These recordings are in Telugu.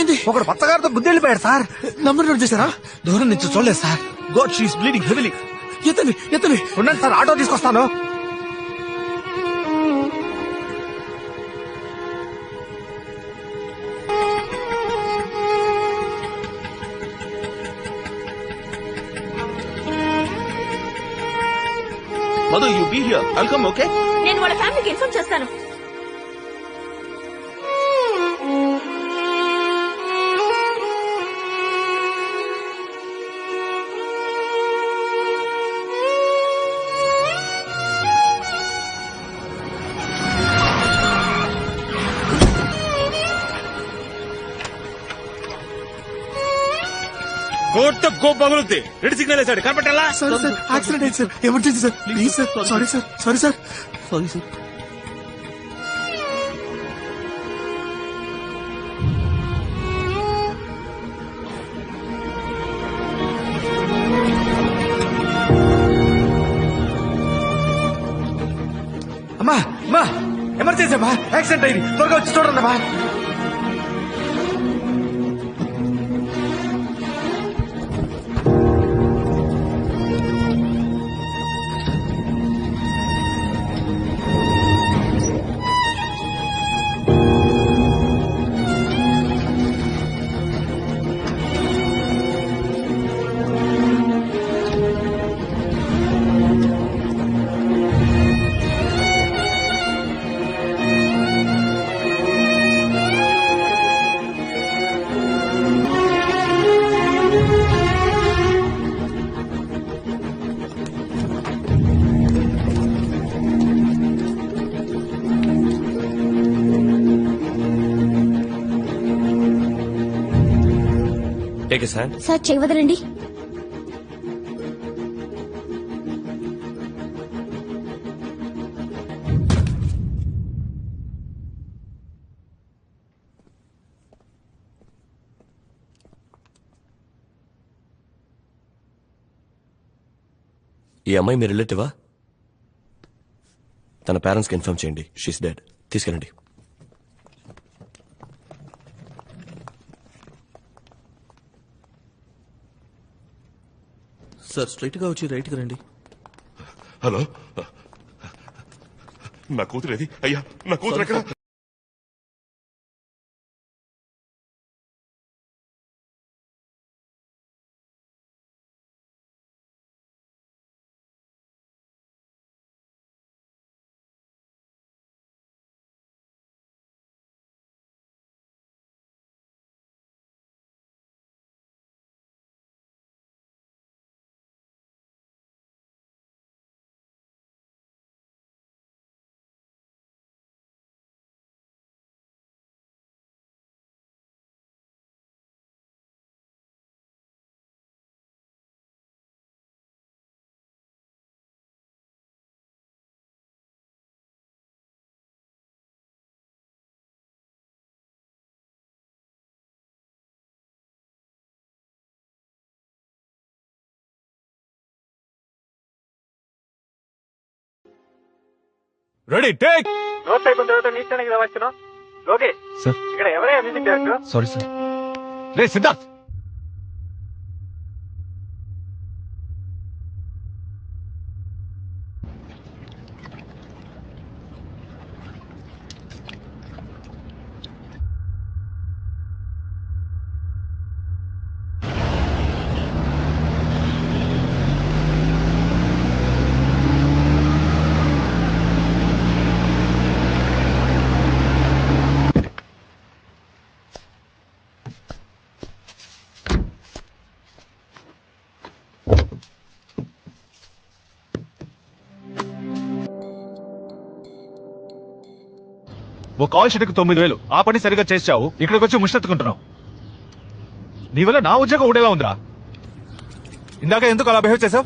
ఏమైంది? ఒకడు పచ్చగారితో బుద్ధి వెళ్ళిపోయాడు సార్. నంబర్ నోట్ చేశారా? దూరం నుంచి చూడలేదు sir. God she's bleeding heavily. ఎత్తని ఉండండి సార్, ఆటో తీసుకొస్తాను. Mother, you be here. I'll come, okay? నేను వాళ్ళ ఫ్యామిలీకి ఇన్ఫార్మ్ చేస్తాను. కోర్టు గోప్ పగులుద్ది. రెడ్ సిగ్నల్ వేసాడు, కనపట్టాలా? సార్ యాక్సిడెంట్ అయింది sir. Emergency sir. Please sir. Sorry sir. Sorry sir. అమ్మా అమ్మా, ఎమర్జెన్సీ అమ్మా, యాక్సిడెంట్ అయింది, త్వరగా వచ్చి చూడండి అమ్మా. సార్ చేయవదలండి. ఈ అమ్మాయి మీ రిలేటివా? తన పేరెంట్స్ కి ఇన్ఫార్మ్ చేయండి. She's dead. తీసుకెళ్ళండి. సార్, స్ట్రైట్ గా వచ్చి రైట్ కి రండి. హలో, నా కూతురు ఏది? అయ్యా, నా కూతురు ఎక్కడ? Ready, take. నోట్ అయిపోయిన తర్వాత నీ స్థానానికి రావచ్చున్నాం. లోకేష్ సార్, ఇక్కడ ఎవరైనా మ్యూజిక్ డైరెక్టర్? Sorry sir. రే సిద్ధార్థ్, ఓ కాల్ షీట్కి 9,000. ఆ పని సరిగా చేసావు, ఇక్కడికి వచ్చి ముష్టెత్తుకుంటున్నావు. నీ వల్ల నా ఉద్యోగం ఊడేలా ఉందిరా. ఇందాక ఎందుకు అలా బిహేవ్ చేసావు?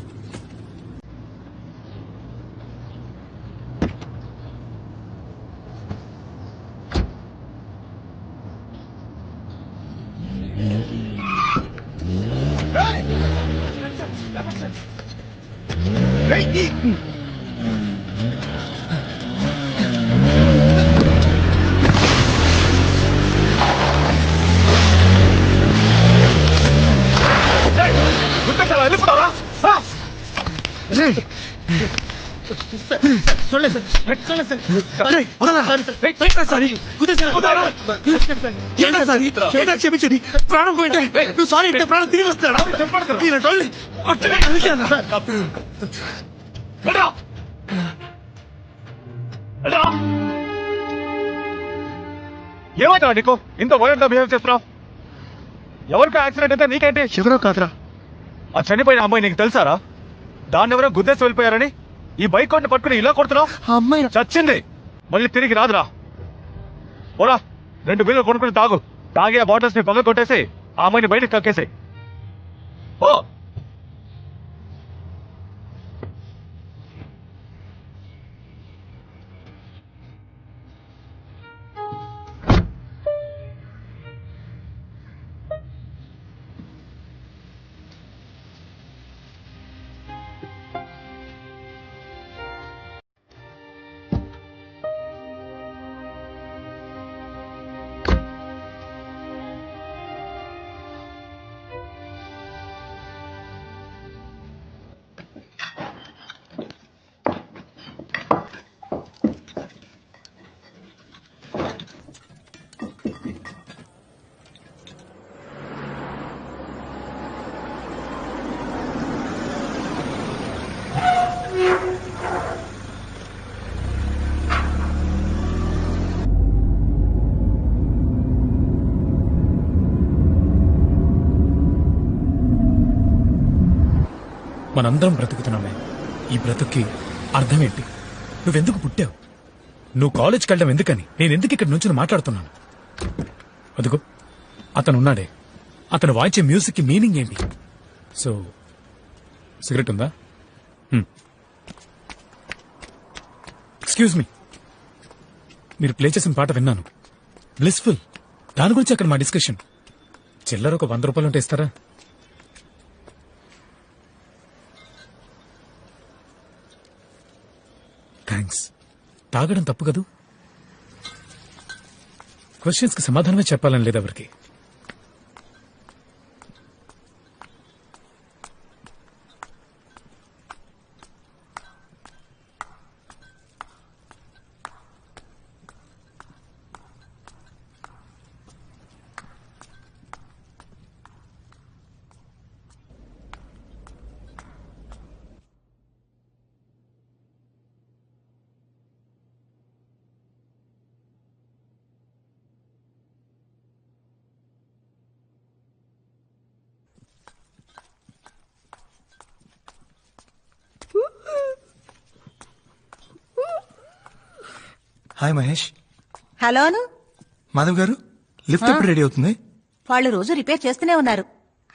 క్షమించండి, ప్రాణం పోయింటే నువ్వు సారీ అంటే ప్రాణం తిరిగి వస్తాడా? ఇలాంటి వాళ్ళని అట్టనే కలిశాను. ఏమంటావు నీకు ఇంత వైలెంట్ గా బిహేవ్ చేస్తున్నావు? ఎవరికో యాక్సిడెంట్ అయితే నీకేంటి? ఎవరో కాదురా, ఆ చనిపోయిన అమ్మాయి నీకు తెలుసారా? దాన్ని ఎవరో గుద్దేసి వెళ్ళిపోయారని ఈ బైక్ కొట్టి పట్టుకుని ఇలా కొడుతున్నావు? ఆ అమ్మాయి చచ్చింది, మళ్ళీ తిరిగి రాదురా. ఓరా 2 బీర్లు కొనుక్కుని తాగు. తాగి ఆ బాటిల్స్ ని పగ కొట్టేసి ఆ అమ్మాయిని బయటకు కక్కేసాయి. ఓ మనందరం బ్రతుకుతున్నామే. ఈ బ్రతుక్కి అర్థం ఏంటి? నువ్వెందుకు పుట్టావు? నువ్వు కాలేజ్కి వెళ్ళడం ఎందుకని? నేను ఎందుకు ఇక్కడ నుంచి మాట్లాడుతున్నాను? అదుగో అతనున్నాడే, అతను వాయించే మ్యూజిక్ కి మీనింగ్ ఏంటి? సో సిగరెట్ ఉందా? ఎక్స్క్యూజ్ మీ, మీరు ప్లే చేసిన పాట విన్నాను, బ్లిస్ఫుల్. దాని గురించి అక్కడ మా డిస్కషన్. చిల్లర ఒక 100 రూపాయలు ఉంటే ఇస్తారా? థ్యాంక్స్. తాగడం తప్పు కదూ? క్వశ్చన్స్ కి సమాధానమే చెప్పాలని లేదు ఎవరికి. హాయ్ మహేష్. హలోను. మాధవ్ గారు, లిఫ్ట్ ఎప్పుడు రెడీ అవుతుంది? వాళ్ళు రోజు రిపేర్ చేస్తూనే ఉన్నారు,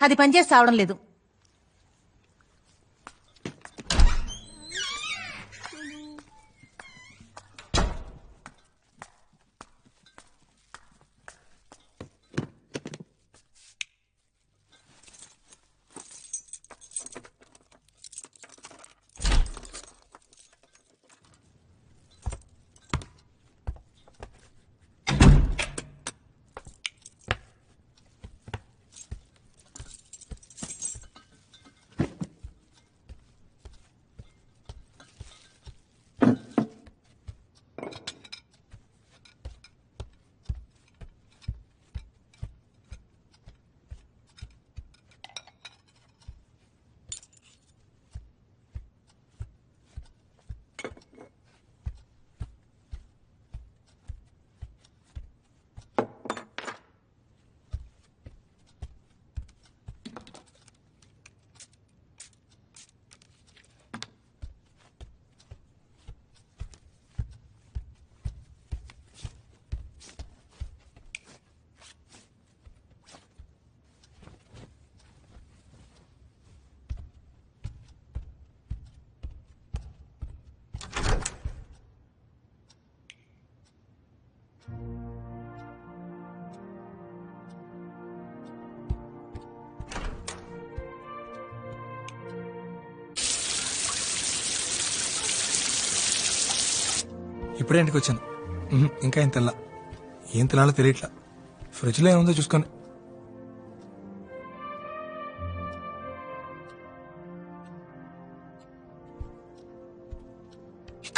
అది పనిచేసి సావడం లేదు. ఇప్పుడే ఇంటికి వచ్చాను. ఇంకా ఏం తెల్లా, ఏం తినాలో తెలియట్లా. ఫ్రిడ్జ్ లో ఏముందో చూసుకొని.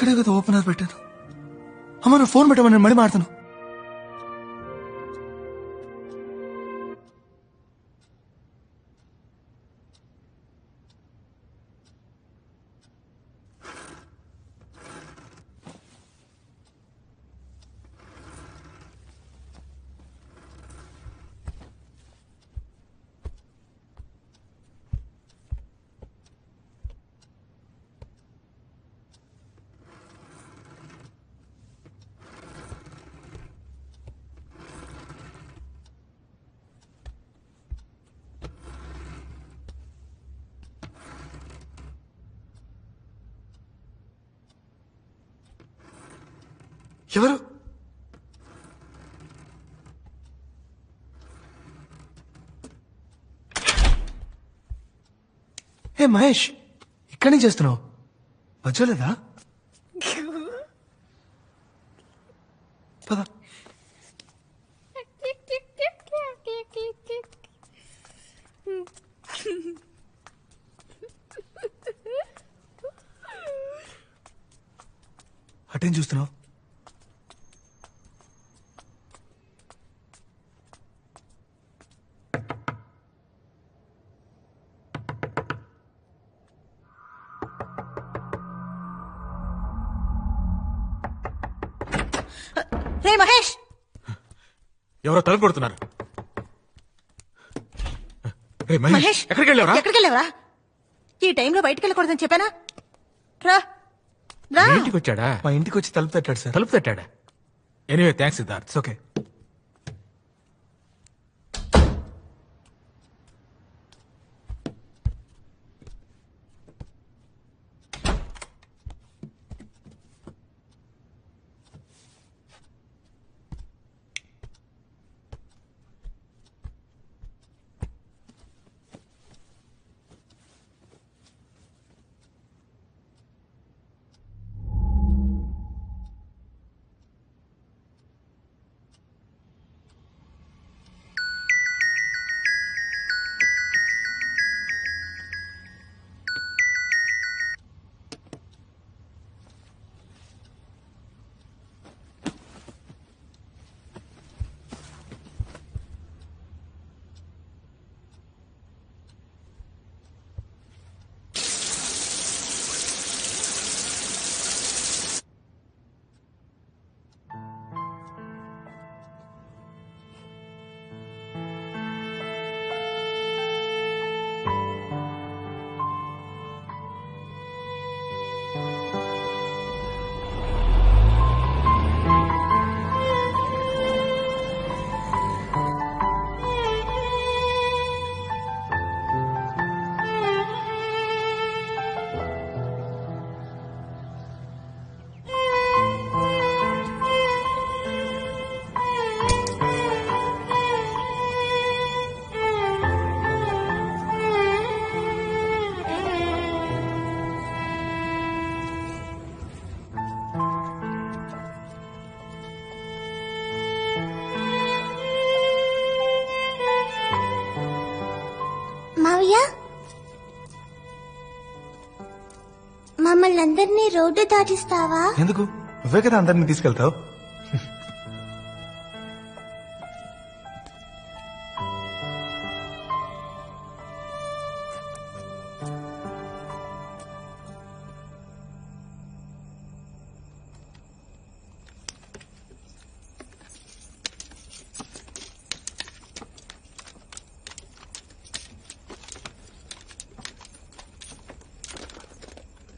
ఇక్కడే కదా ఓపెనర్ పెట్టాను. అమ్మ నువ్వు ఫోన్ పెట్టమని నేను మళ్ళీ మాడతాను. ఎవరు? ఏ మహేష్, ఇక్కడి నుంచి చేస్తున్నావు? వచ్చలేదా? పద. అటేం చూస్తున్నావు? రే మహేష్, ఎవరో తలుపు కొడుతున్నారు. రే మహేష్, మహేష్ ఎక్కడికి వెళ్ళావురా? ఎక్కడికి వెళ్ళావరా? ఈ టైంలో బయటికి వెళ్ళకూడదని చెప్పానా? రా రా. మీ ఇంటికి వచ్చాడా? మా ఇంటికి వచ్చి తలుపు తట్టాడు సార్. తలుపు తట్టాడా? Anyway thanks Siddharth. It's okay. మావయ్య, మమ్మల్ని అందరినీ రోడ్డు దాటిస్తావా? ఎందుకు? నువ్వే కదా అందరినీ తీసుకెళ్తావు.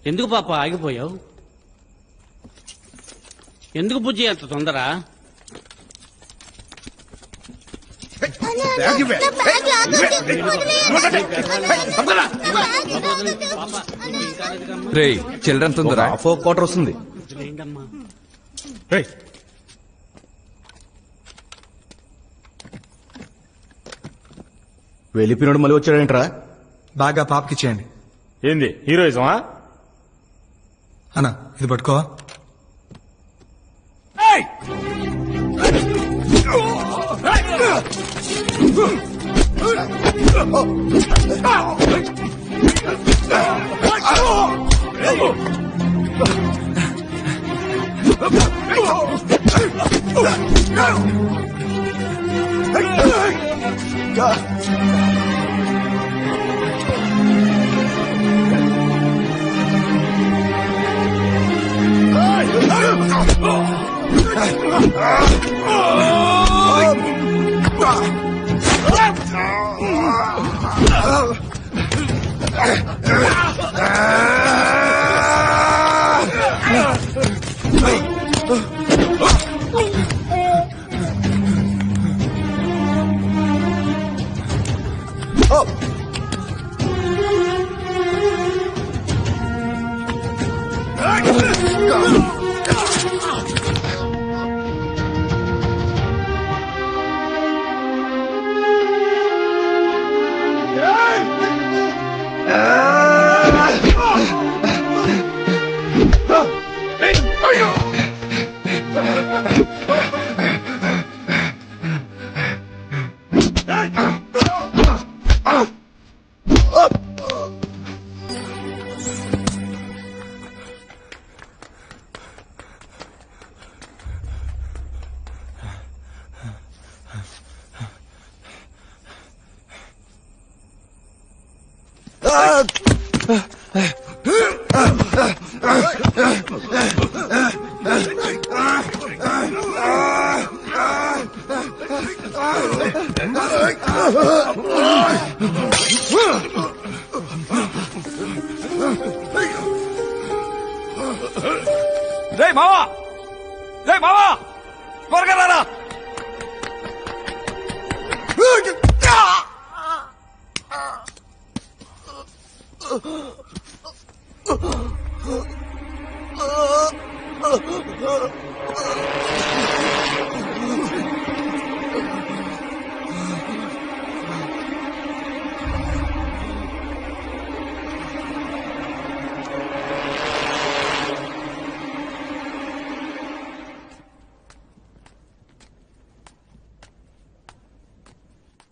ఎందుకు పాప ఆగిపోయావు? ఎందుకు బుజ్జి అంత తొందర? చిల్డ్రన్ తొందర 4 quarter వస్తుంది. వెళ్ళిపోయినాడు మళ్ళీ వచ్చాడేంట్రా? బాగా పాపకి చేయండి. ఏంది హీరోయిజమా? అన్నా ఇది పట్టుకో. రే మావా, రే మావా, త్వరగా రారా.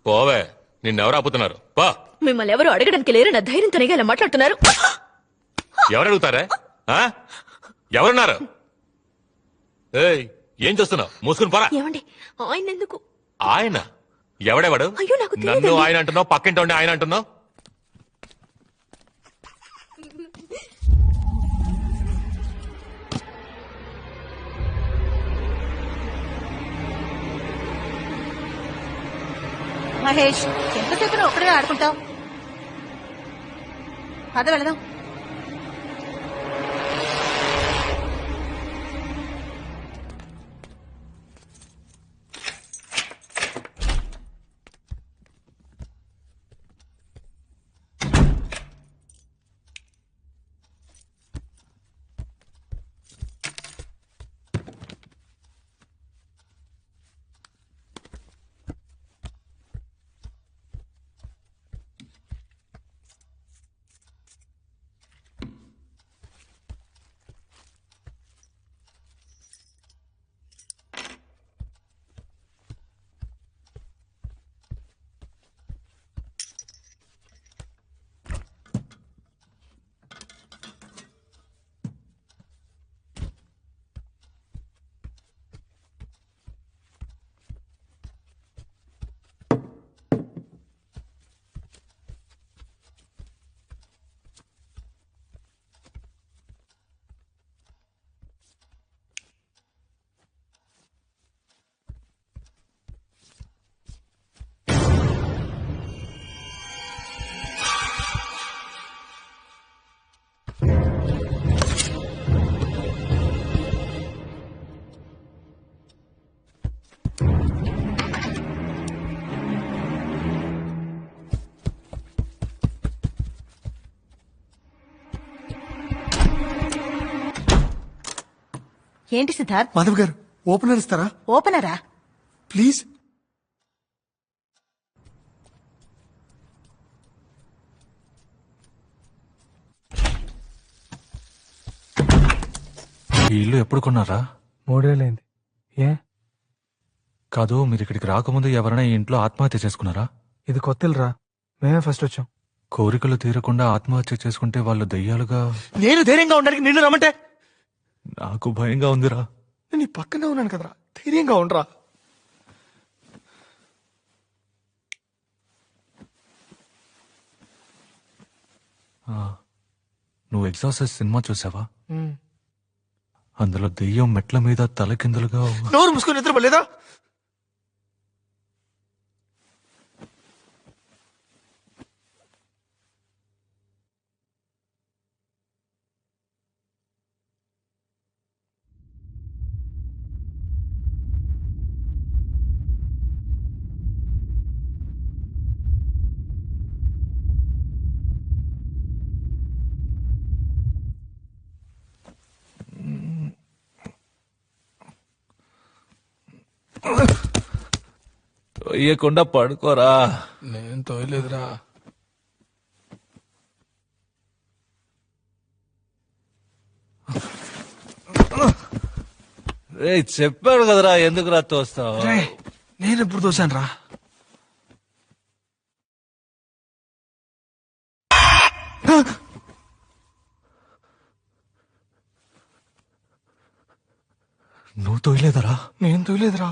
పోవే, నిన్నెవరు ఆపుతున్నారు? పా. మిమ్మల్ని ఎవరు అడగడానికి లేరు నా ధైర్యంతోనే ఇలా మాట్లాడుతున్నారు. ఎవరు అడుగుతారా? ఆ? ఎవరున్నారు? ఏయ్, ఏం చేస్తున్నావు? మూసుకుని పరా. ఏమండి ఆయన ఎందుకు? ఆయన ఎవడెవడు? అయ్యో, నాకు నన్ను తెలియదండి. ఆయన అంటున్నావు, పక్కింటి ఆయన అంటున్నావు. మహేష్, ఎంతసేపు నువ్వు ఒక్కడే ఆడుకుంటావు? పద వెళదాం. ఏంటి సిద్ధార్థ్? మాధవ్ గారు ఓపెనర్ ఇస్తారా ఓపెనరా? ప్లీజ్? ఈ ఇల్లు ఎప్పుడు కొన్నారా? 3 ఏళ్ళైంది. ఏ? కాదు, మీరు ఇక్కడికి రాకముందు ఎవరైనా ఈ ఇంట్లో ఆత్మహత్య చేసుకున్నారా? ఇది కొత్త ఇల్లురా, మేమే ఫస్ట్ వచ్చాం. కోరికలు తీరకుండా ఆత్మహత్య చేసుకుంటే వాళ్ళు దయ్యాలుగా. నేను ధైర్యంగా ఉండడానికి నిన్ను రమ్మంటే నాకు భయంగా ఉందిరా. నేను నీ పక్కనే ఉన్నాను కదరా, ధైర్యంగా ఉండరా. నువ్వు ఎగ్జాస్ట్ సినిమా చూసావా? అందులో దెయ్యం మెట్ల మీద తలకిందులుగా నోరు మూసుకొని నిద్రపోలేదా? తొయ్యకుండా పడుకోరా. నేను తోయలేదురా. రే చెప్పాడు కదరా, ఎందుకురా తోస్తావు? నేను ఎప్పుడు తోసాను రా? నువ్వు తోయలేదరా? నేను తోయలేదురా.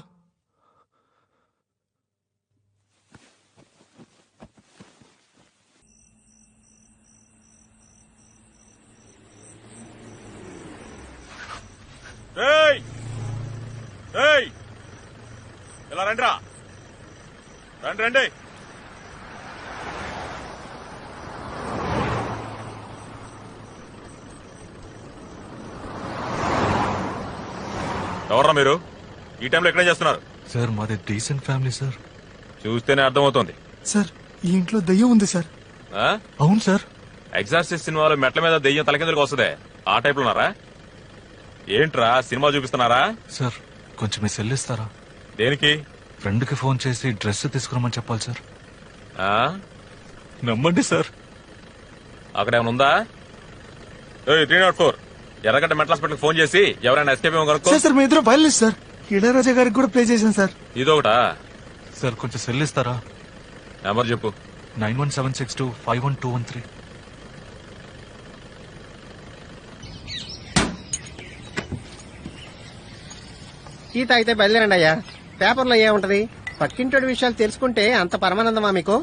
ఇలా రండిరా, రండి రండి. ఎవర్రా మీరు? ఈ టైంలో ఎక్కడేం చేస్తున్నారు? సార్ మాది డీసెంట్ ఫ్యామిలీ సార్. చూస్తేనే అర్థమవుతోంది. సార్ ఈ ఇంట్లో దయ్యం ఉంది సార్. అవును సార్. ఎగ్జార్సిస్ట్ సినిమాలో మెట్ల మీద దెయ్యం తలకిందులకు వస్తుంది, ఆ టైప్ లో ఉన్నారా? ఏంట్రా సినిమా చూపిస్తున్నారా? సార్ కొంచెం మీ సెల్ ఇస్తారా? దేనికి? ఫ్రెండ్ కి ఫోన్ చేసి డ్రెస్ తీసుకురమ్మని చెప్పాలి సార్. ఆ? నమ్మండి సార్. అక్కడ ఏమైనా ఉందా? 304 ఎర్రగడ్డ మెంటల్ హాస్పిటల్ ఫోన్ చేసి ఎవరైనా ఎస్కేప్ ఏమో కనుక్కో. సార్ మీ ఇద్దరు వైలెన్స్ సార్. ఇళయరాజా గారికి కూడా ప్లే చేశాను సార్. ఇదొకటా? సార్ కొంచెం సెల్ ఇస్తారా? నెంబర్ చెప్పు. 9176251213. టీ తాగితే బయలుదేరండి అయ్యా. పేపర్లో ఏముంటది? పక్కింటోడి విషయాలు తెలుసుకుంటే అంత పరమానందమా మీకు?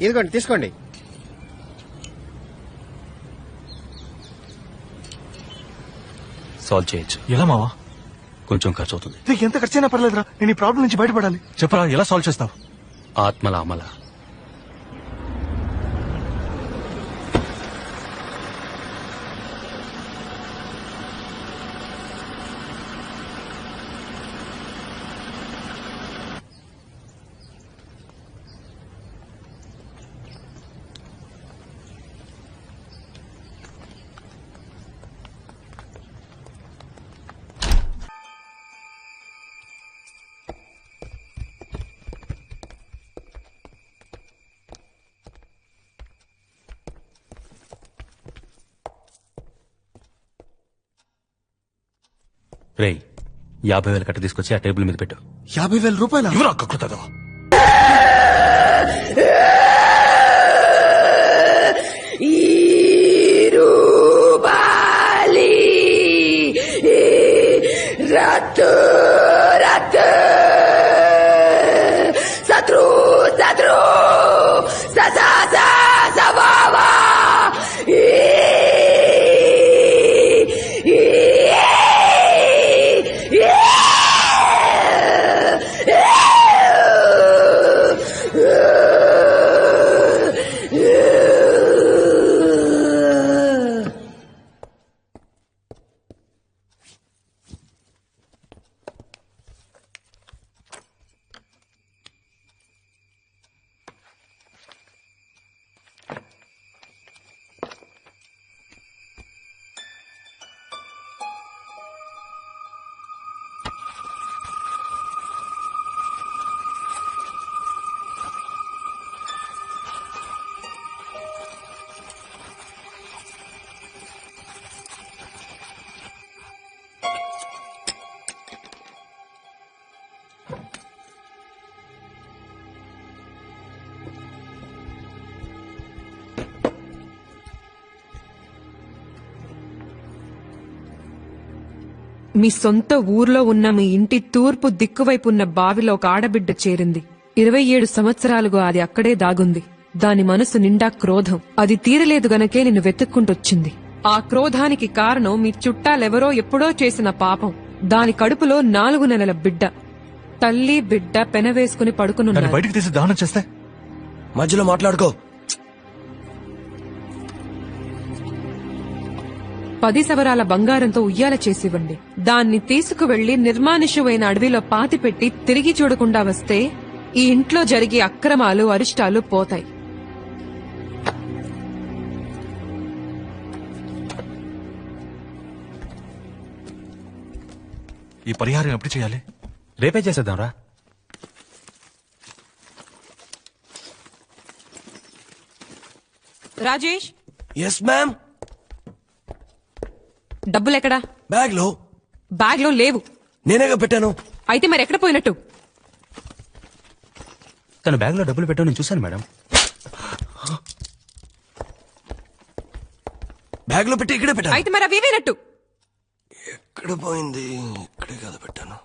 ఇదిగోండి తీసుకోండి. సాల్వ్ చేయొచ్చు. ఎలా మావా? కొంచెం ఖర్చు అవుతుంది. ఎంత ఖర్చైనా పర్లేదురా, నేను ఈ ప్రాబ్లం నుంచి బయటపడాలి. చెప్పరా, ఎలా సాల్వ్ చేస్తావు? ఆత్మల అమల. రేయ్ 50,000 కట్ట తీసుకొచ్చి ఆ టేబుల్ మీద పెట్టు. 50,000 రూపాయలు? ఎవరు అక్కడదా? శత్రు శత్రు సభావా మీ సొంత ఊర్లో ఉన్న మీ ఇంటి తూర్పు దిక్కువైపు ఉన్న బావిలో ఒక ఆడబిడ్డ చేరింది. 27 సంవత్సరాలుగా అది అక్కడే దాగుంది. దాని మనసు నిండా క్రోధం. అది తీరలేదు గనకే నిన్ను వెతుక్కుంటొచ్చింది. ఆ క్రోధానికి కారణం మీ చుట్టాలెవరో ఎప్పుడో చేసిన పాపం. దాని కడుపులో 4 నెలల బిడ్డ. తల్లి బిడ్డ పెనవేసుకుని పడుకునున్నారు. బయటికి తీసి దానం చేస్తే మధ్యలో మాట్లాడుకో. 10 సవరాల బంగారంతో ఉయ్యాల చేసివ్వండి. దాన్ని తీసుకువెళ్లి నిర్మానుష్యమైన అడవిలో పాతిపెట్టి తిరిగి చూడకుండా వస్తే ఈ ఇంట్లో జరిగే అక్రమాలు అరిష్టాలు పోతాయి. ఈ పరిహారం ఎప్పుడు చేయాలి? రేపే చేసేద్దాం రా. Rajesh, yes ma'am. డబ్బులెక్కడా? బ్యాగ్ లో. బ్యాగ్ లో లేవు. నేనేగా పెట్టాను. అయితే మరి ఎక్కడ పోయినట్టు? తన బ్యాగ్ లో డబ్బులు పెట్టావు, నేను చూశాను మేడం. బ్యాగ్ లో పెట్టి ఇక్కడే పెట్టాను. అయితే మరి అవి ఏమైనట్టు? ఎక్కడ పోయింది? ఇక్కడే కదా పెట్టాను.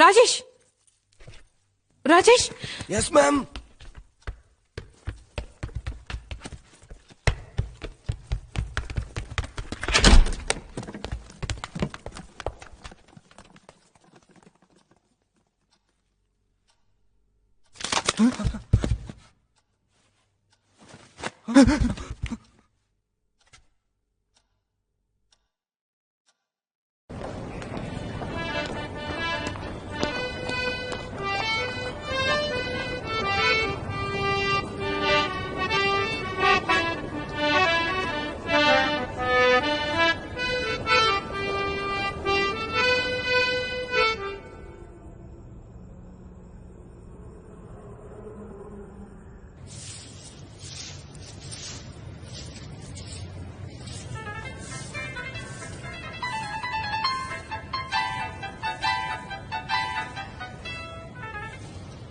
Rajesh, Rajesh. Yes ma'am.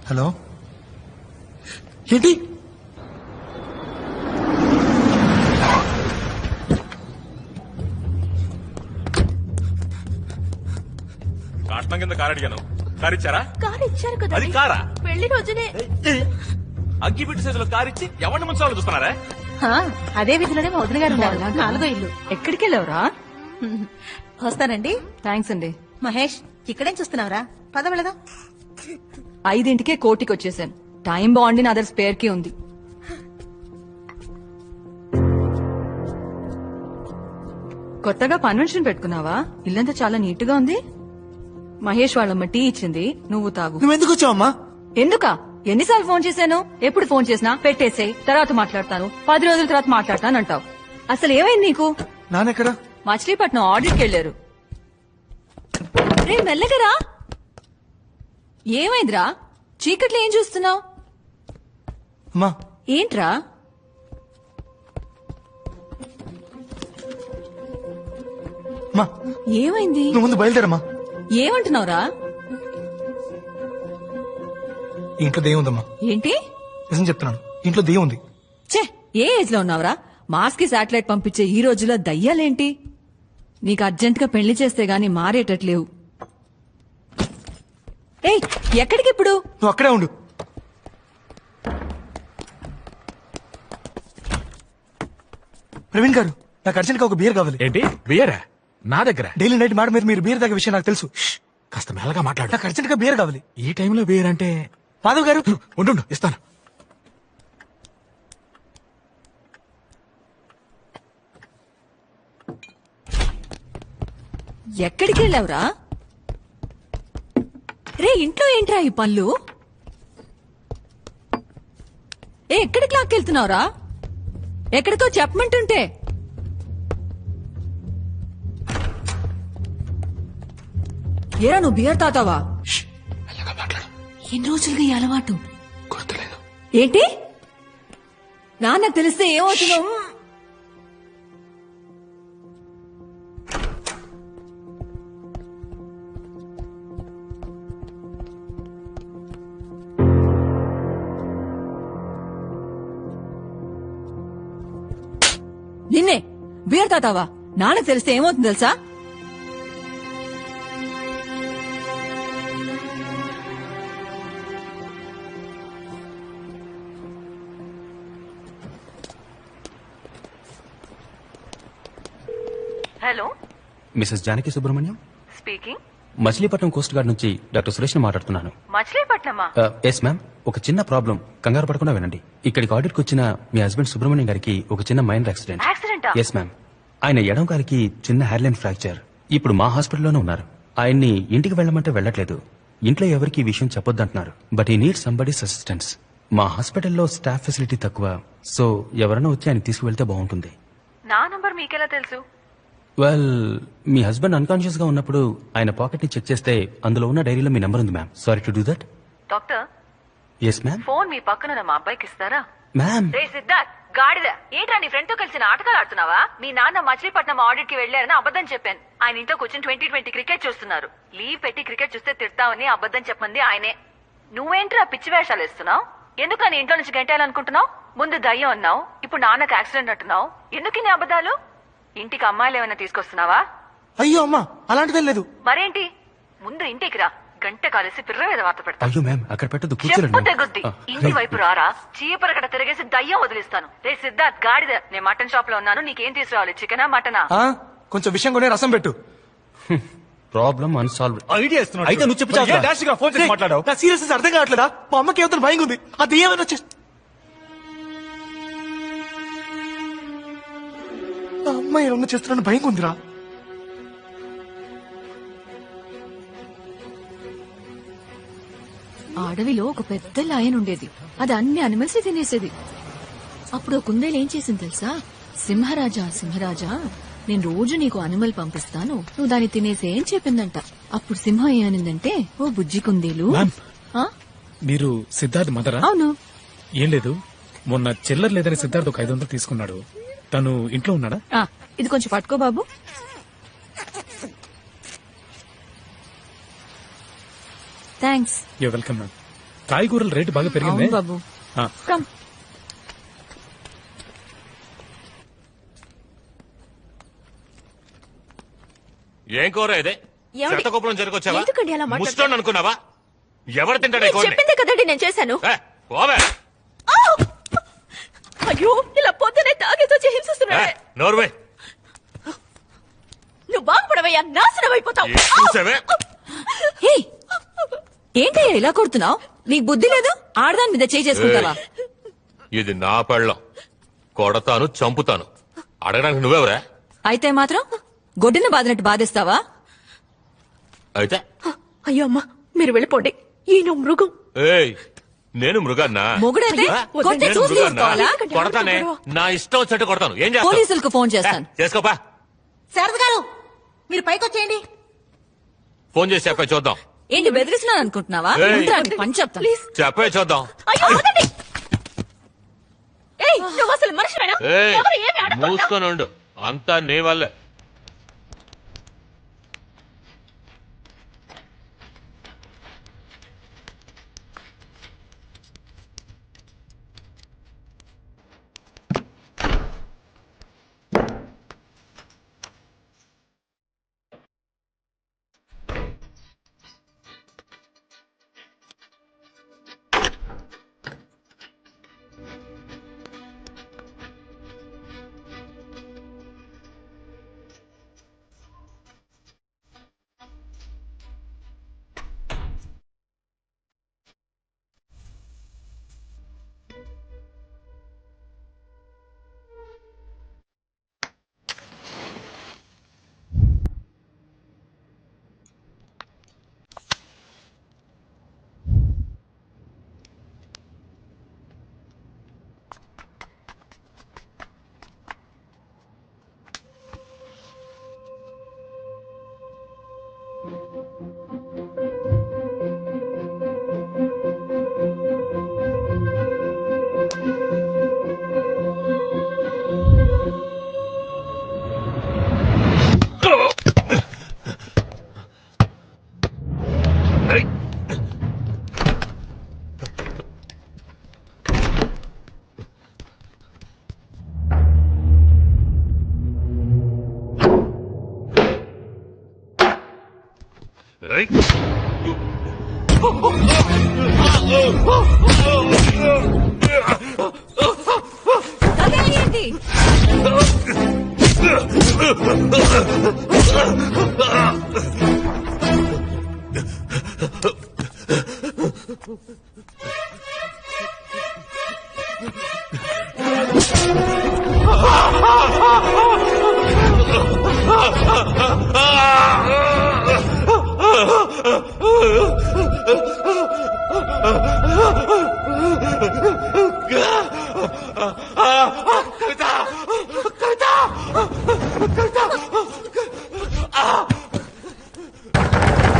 Hello, ఏంటి? కాట్నం కింద కారు అడిగాను. కారు ఇచ్చారా? కారు ఇచ్చారు కదా. అది కారా? పెళ్లి రోజునే అగ్గిపెట్టి సైజులో కారు ఇచ్చి ఎవరిని ముంచాలో చూస్తున్నారా? అదే విధిలోనే మా వదిన గారు ఉన్నారు. 4వ ఇల్లు. ఎక్కడికి వెళ్ళావురా? వస్తానండి. థ్యాంక్స్ అండి. మహేష్, ఇక్కడేం చూస్తున్నావురా? పద వెళదాం. 5ంటికే కోటికి వచ్చేసాను. టైం బాగుండి నా దగ్గర స్పేర్ కి ఉంది. కొత్తగా కన్వెన్షన్ పెట్టుకున్నావా? ఇల్లంతా చాలా నీట్ గా ఉంది. మహేష్ వాళ్ళమ్మ టీ ఇచ్చింది, నువ్వు తాగు. నువ్వెందుకు వచ్చావమ్మా? ఎందుకా? ఎన్నిసార్లు ఫోన్ చేశాను? ఎప్పుడు ఫోన్ చేసినా పెట్టేసేయ్, తర్వాత మాట్లాడతాను, 10 రోజుల తర్వాత మాట్లాడతాను అంటావు. అసలు ఏమైంది నీకు? నాన్నెక్కడా? మచిలీపట్నం ఆడిట్కి వెళ్లారు. రే మెల్లగరా. ఏమైందిరా? చీకట్లో ఏం చూస్తున్నావు? అమ్మా ఏంట్రా? అమ్మా ఏమైంది? నువ్వు ముందు బయలుదేరమ్మా. ఏమంటున్నావురా? ఇంట్లో దెయ్యం ఉందమ్మా. ఏంటి? నిజం చెప్తున్నాను, ఇంట్లో దెయ్యం ఉంది. ఛే, ఏ ఏజ్ లో ఉన్నావురా? మాస్ కి శాటిలైట్ పంపించే ఈ రోజుల్లో దయ్యాలేంటి? నీకు అర్జెంట్ గా పెళ్లి చేస్తే గాని మారేటట్లేవు. ఏయ్, ఎక్కడికిప్పుడు? నువ్వు అక్కడే ఉండు. ప్రవీణ్ గారు, నాకు అర్జెంట్ గా ఒక బియర్ కావాలి. ఏంటి బియరా? నా దగ్గర డైలీ నైట్ మాట మీద మీరు బియర్ తాగే విషయం నాకు తెలుసు. కాస్త మెల్లగా మాట్లాడు. నాకు అర్జెంట్ గా బియర్ కావాలి. ఈ టైంలో బియర్ అంటే? మాధవ్ గారు ఉండు, ఇస్తాను. ఎక్కడికి వెళ్ళావురా? రే, ఇంట్లో ఏంట్రా ఈ పళ్ళు? ఎక్కడికి లాక్కెళ్తున్నావురా? ఎక్కడికో చెప్పమంటుంటే. ఏరా, నువ్వు బియర్ తాతావా? ఎన్ని రోజులుగా ఈ అలవాటు? గుర్తులేదు. ఏంటి? నాన్న తెలిస్తే ఏమవుతుందో? నిన్నే బియర్ తాతావా? నాన్న తెలిస్తే ఏమవుతుంది తెలుసా? Hello, Mrs Janaki Subrahmanyam speaking. Machilipatnam coast guard నుంచి డాక్టర్ సురేష్ మాట్లాడుతున్నాను. మచిలీపట్నమా? ఎస్ మ్యామ్, ఒక చిన్న ప్రాబ్లం, కంగారు పడకుండా వినండి. ఇక్కడికి ఆడిట్కి వచ్చిన మీ హస్బెండ్ సుబ్రహ్మణ్యం గారికి ఒక చిన్న మైనర్ యాక్సిడెంట్. యాక్సిడెంటా? ఎస్ మ్యామ్, ఆయన ఎడం గారికి చిన్న హెయిర్లైన్ ఫ్రాక్చర్. ఇప్పుడు మా హాస్పిటల్లోనే ఉన్నారు. ఆయన్ని ఇంటికి వెళ్ళమంటే వెళ్ళట్లేదు. ఇంట్లో ఎవరికి ఈ విషయం చెప్పొద్దంటున్నారు. బట్ ఈ నీడ్ సంబడీస్ అసిస్టెన్స్. మా హాస్పిటల్లో స్టాఫ్ ఫెసిలిటీ తక్కువ, సో ఎవరైనా వచ్చి ఆయన తీసుకువెళ్తే బాగుంటుంది. నా నంబర్ మీకెలా తెలుసు? వెల్, మీ హస్బెండ్ అన్కాన్షియస్ గా ఉన్నప్పుడు ఆయన పాకెట్ ని చెక్ చేస్తే అందులో ఉన్న డైరీలో మీ నంబర్ ఉంది ma'am. Sorry to do that. Doctor, yes ma'am. Phone మీ పక్కన మా అబ్బాయికి ఇస్తారా? మ్యామ్. రే సిద్ధార్థ్, గాడిద, ఏంట్రా నీ ఫ్రెండ్ తో కలిసి నాటకాలు ఆడుతున్నావా? మీ నాన్న మచిలీపట్నం ఆడిట్ కి వెళ్లారని అబద్ధం చెప్పాను. ఆయన ఇంట్లో కూర్చొని 2020 క్రికెట్ చూస్తున్నారు. లీవ్ పెట్టి క్రికెట్ చూస్తే తిడతావని అబద్ధం చెప్పంది ఆయనే. నువ్వేంట్రా పిచ్చి వేషాలు ఇస్తున్నావు? ఎందుకని ఇంట్లో నుంచి గంటేయాలనుకుంటున్నావు? ముందు దయ్యం అన్నావు, ఇప్పుడు నాన్నకు యాక్సిడెంట్ అంటున్నావు. ఎందుకు నీ అబద్ధాలు? ఇంటికి అమ్మాయిలు ఏమైనా తీసుకొస్తున్నావా? అయ్యో అమ్మా, అలాంటిదే లేదు. మరేంటి? ముందు ఇంటికి రా, గంట కాలేసి పిర్ర మీద వార్త పెడతా. అయ్యో మ్యామ్, అక్కడ పెట్టదు, చెప్పు కూర్చోండి. తెగుద్ది. ఇంటి వైపు రారా, చీపరకట తిరిగేసి దయ్యం వదిలిస్తాను. రే సిద్ధార్థ్, గాడిద, నేను మటన్ షాప్ లో ఉన్నాను. నీకేం తీసుకురావాలి, చికెనా మటనా? కొంచెం విషయం కొనే రసం పెట్టు. Problem unsolved. ఐడియా ఇస్తున్నాడు. అయితే నువ్వు చెప్పు చాలు. ఫోన్ చేసి మాట్లాడావు. నా సీరియస్ అర్థం కావట్లేదా? మా అమ్మకి ఏమైనా భయం ఉంది. అది ఏమైనా వచ్చేసి అమ్మాయి ఏమన్నా చేస్తున్నాను భయం ఉందిరా. ఆ అడవిలో ఒక పెద్ద లయన్ ఉండేది. అది అన్ని అనిమల్స్ తినేసేది. అప్పుడు కుందేలు ఏం చేసింది తెలుసా? సింహరాజా, సింహరాజా, నేను రోజు నీకు అనిమల్ పంపిస్తాను, నువ్వు దాన్ని తినేసే అని చెప్పిందంట. అప్పుడు సింహం ఏమనిందంటే, ఓ బుజ్జి కుందేలు. మీరు సిద్ధార్థ్ మదరా? అవును. ఏం లేదు, మొన్న చిల్లర లేదని సిద్ధార్థ్ ఒక 500 తీసుకున్నాడు. తను ఇంట్లో ఉన్నాడా? ఇది కొంచెం పట్టుకో బాబు. థ్యాంక్స్. You welcome ma'am. కాయగూరల రేటు బాగా పెరిగింది బాబు. ఏం కూర ఇదే? శతకోపం జరగొచ్చావా? ఎందుకండి అలా మాట్లాడుతున్నారు? ముస్టోన్ అనుకున్నావా? ఎవరు తింటాడే కూర? చెప్పింది కదండి నేను చేశాను. అయ్యో, ఇలా పొద్దునే తాగేసి వచ్చి హింసిస్తున్నాడే. నోర్వే, నువ్వు బాగుపడవయ్యా, నాశనం అయిపోతావు. ఏంటయ్యా ఇలా కొడుతున్నావు? నీకు బుద్ధి లేదు? ఆడదాని మీద చేయి చేసుకుంటావా? ఇది నా పెళ్ళం, కొడతాను, చంపుతాను. అడగడానికి నువ్వెవరా? అయితే మాత్రం గొడ్డున బాదినట్టు బాధేస్తావా? అయితే అయ్యో అమ్మా, మీరు వెళ్ళిపోండి. ఈయన మృగం. ఏయ్, నేను మృగాన్నా మొగుడైతే ఆ? కొట్టి నేను చూసి మృగాన్నా? ఊరుకోవాలా? కొడతానే నా ఇష్టం వచ్చేట్టు కొడతాను. ఏం చేస్తావు? పోలీసులకు ఫోన్ చేస్తాను. చేసుకోపా. శారద గారు మీరు పైకి వచ్చేయండి. ఫోన్ చేసి చెప్పే చూద్దాం. ఏంటి బెదిరిస్తున్నాను అనుకుంటున్నావా? ఏయ్. ఉండురా, నీ పని చెప్తాను. చెప్పే చూద్దాం. అయ్యో, ఆగండి. ఏయ్, నువ్వు అసలు మనిషివేనా? ఏయ్, ఎవరు ఏమి అడగకుండా? మూసుకొని ఉండు. అంతా నీ వల్లే. అదేంటి?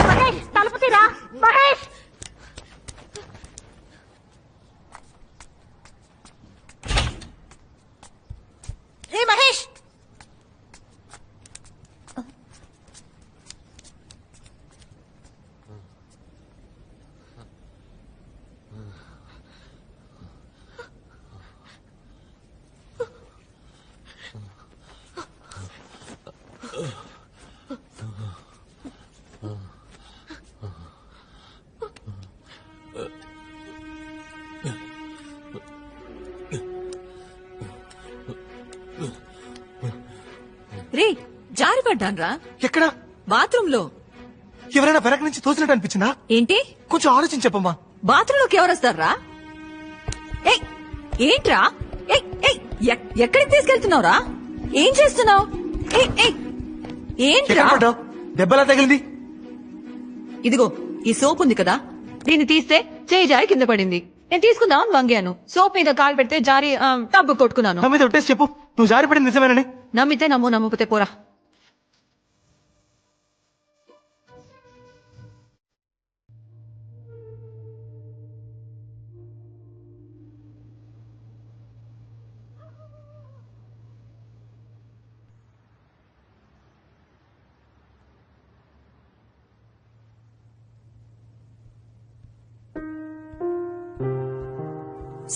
మహేష్ తలుపు తీరా. మహేష్ రే మహేష్. రే, జారిపడ్డాన్రా. ఎక్కడ? బాత్రూమ్ లో. ఎవరైనా వెనక నుంచి తోసినట్టు అనిపించిందా? ఏంటి? కొంచెం ఆలోచించి చెప్పమ్మా. బాత్రూమ్ లోకి ఎవరొస్తారా? ఏయ్, ఏంట్రా? ఏయ్, ఏయ్, ఎక్కడికి తీసుకెళ్తున్నావురా? ఏం చేస్తున్నావు? ఏంట్రా? దెబ్బలా తగిలింది. ఇదిగో ఈ సోప్ ఉంది కదా, దీన్ని తీస్తే చేయి జారి కింద పడింది. నేను తీసుకుందామని వంగాను. సోప్ మీద కాలు పెడితే జారి టబ్బు కొట్టుకున్నాను. నా మీద ఒట్టేసి చెప్పు, నువ్వు జారిపడింది నిజమేనని. నమ్మితే నమ్ము, నమ్మకపోతే పోరా.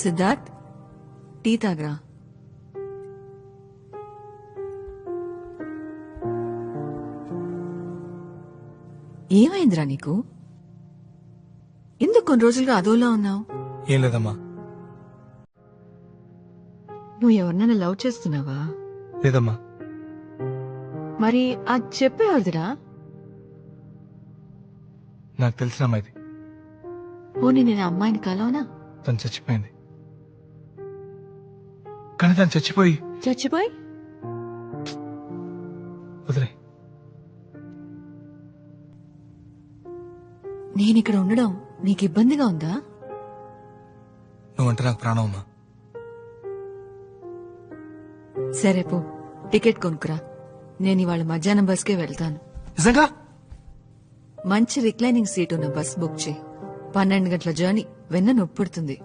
సిద్ధార్థ్, టీ తాగరా. ఏమైందిరా నీకు? ఎందుకు కొన్ని రోజులుగా అదోలా ఉన్నావు? ఏం లేదమ్మా. నువ్వు ఎవరినైనా లవ్ చేస్తున్నావా? లేదమ్మా. మరి అది చెప్పేవాడిరా. నాకు తెలిసిన అమ్మాయిది. పోనీ నేను అమ్మాయిని కలవనా? తను చచ్చిపోయింది. కానీ తను చచ్చిపోయి వదిలే. నేనిక్కడ ఉండడం నీకు ఇబ్బందిగా ఉందా? నువ్వంటే నాకు ప్రాణం అమ్మా. సరే పో, టికెట్ కొనుక్కురా. నేను ఇవాళ మధ్యాహ్నం బస్కే వెళ్తాను. నిజంగా? మంచి రిక్లైనింగ్ సీట్ ఉన్న బస్ బుక్ చేయి. 12 గంటల జర్నీ, వెన్న నొప్పుడుతుంది.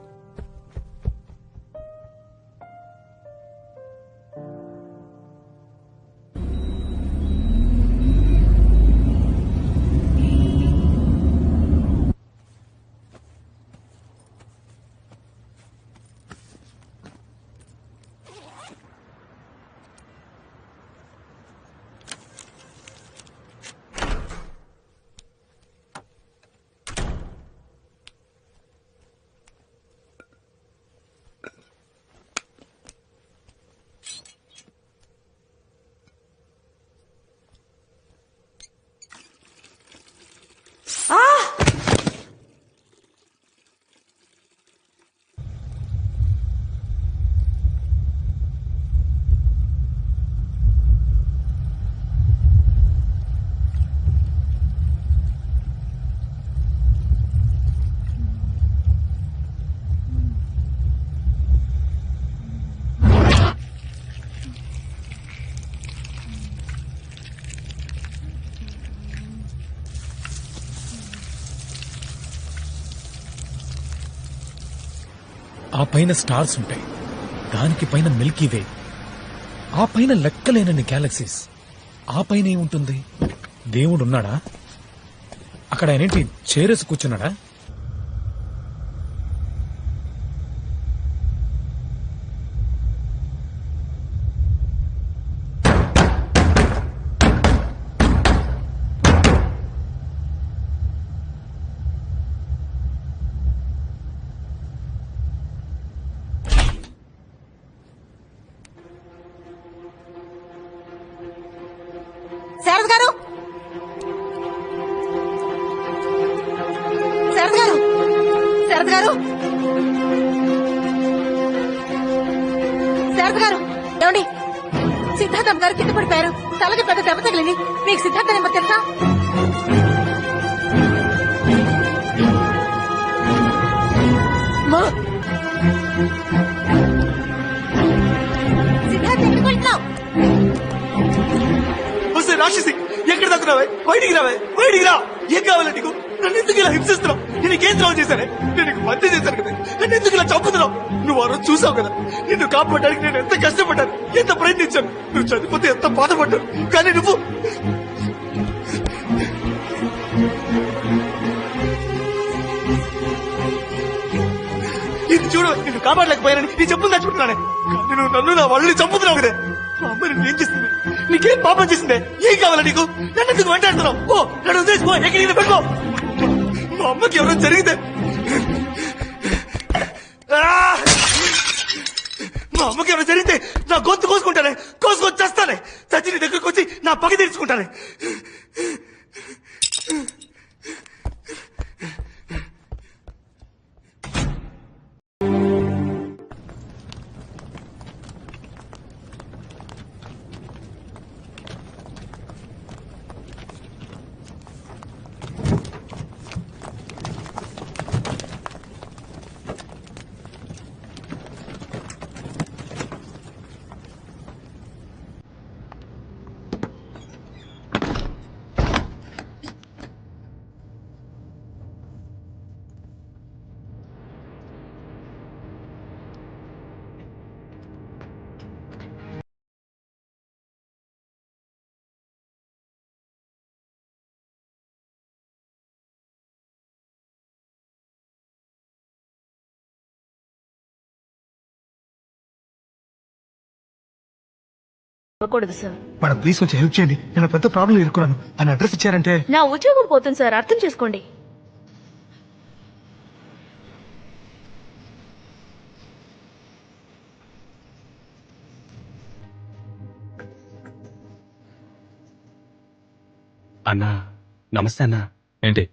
ఆ పైన స్టార్స్ ఉంటాయి, దానికి పైన మిల్కీ వే, ఆ పైన లెక్కలేనన్ని గ్యాలక్సీస్, ఆ పైన ఏముంటుంది? దేవుడు ఉన్నాడా? అక్కడ ఆయనేంటి చేరేసి కూర్చున్నాడా? శారద గారు, శారద గారు, శారద గారు, శారద గారు, ఏమండి? సిద్ధార్థం గారు కింద పడిపోయారు. తలకి పెద్ద దెబ్బ తగిలింది. మీకు సిద్ధార్థ నెంబర్ తెలుసా? సిద్ధార్థ ఎక్కడికి వెళ్తున్నావు? రాక్షసి, ఎక్కడ తక్కురావే? బయటికి రావే, బయటికి రా. ఏం కావాలి నీకు? నన్ను ఎందుకు ఇలా హింసిస్తున్నావు? నేను నీకేం ద్రోహం చేశానే? నేను నీకు మధ్య చేశాను కదా, నన్ను ఎందుకు ఇలా చంపుతున్నావు? నువ్వు ఆ రోజు చూసావు కదా, నిన్ను కాపాడడానికి నేను ఎంత కష్టపడ్డాను, ఎంత ప్రయత్నించాను. నువ్వు చనిపోతే ఎంత బాధపడ్డాను. కానీ నువ్వు ఇది చూడు, నిన్ను కాపాడలేకపోయానని నీ చెప్పులు తెచ్చుకుంటున్నానే. కానీ నువ్వు నన్ను నా వాళ్ళని చంపుతున్నావు కదా. మా అమ్మ నిన్ను ఏం చేసింది? నీకేం పాపం చేసిందే? ఏం కావాలా నీకు? నన్ను ఎందుకు వెంటాడుతున్నావు? ఓ, నన్ను ఉద్దేశిపో, ఎక్కడికి పెట్టుకో. మా అమ్మకి ఎవరైనా జరిగితే, మా అమ్మకి ఎవరైనా జరిగితే నా గొంతు కోసుకుంటానే, కోసుకొని చేస్తానే. చచ్చి నీ దగ్గరకు వచ్చి నా పగ తీర్చుకుంటానే. మేడం ప్లీజ్ కొంచెం హెల్ప్ చేయండి. నేను పెద్ద ప్రాబ్లం ఎదుర్కొన్నాను. ఆయన అడ్రస్ ఇచ్చారంటే నా ఉద్యోగం పోతుంది సార్, అర్థం చేసుకోండి. అన్నా నమస్తే అన్నా. ఏంటి?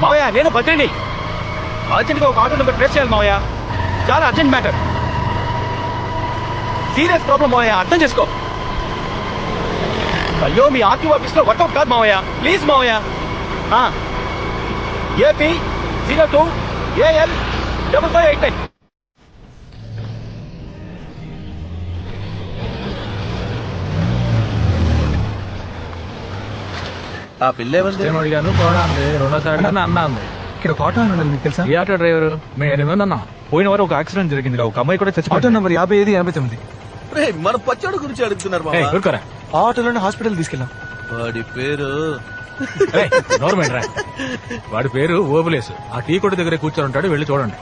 మావయ్య నేను భద్రండి, అర్జెంట్గా ఒక ఆటో నెంబర్ ట్రేస్ చేయాలి మావయ్య. చాలా అర్జెంట్ మ్యాటర్, సీరియస్ ప్రాబ్లం మావయ్య, అర్థం చేసుకో. అయ్యో మీ ఆర్టీఓ ఆఫీస్ లో వర్కౌట్ కాదు మావయ్య, ప్లీజ్ మావయ్య. AP 02 AL 5589. ఆ పిల్ల అడిగాను రెండోసారి అన్నా అంది. ఇక్కడ ఒక ఆటో అని మీకు తెలుసా? ఏ ఆటో డ్రైవర్? మేమేమన్నా పోయిన వారు ఒక యాక్సిడెంట్ జరిగింది, ఒక అమ్మాయి కూడా చచ్చిపోయింది. Auto number 5589. మన పచ్చడి గురించి అడుగుతున్నారు ఏయ్, ఊరుకోరా. ఆ ఆటోలోనే హాస్పిటల్ తీసుకెళ్ళాం. వాడి పేరు గవర్నమెంట్ రా. వాడి పేరు ఓబులేసు. ఆ టీ కొట్టు దగ్గర కూర్చొని ఉంటాడు, వెళ్ళి చూడండి.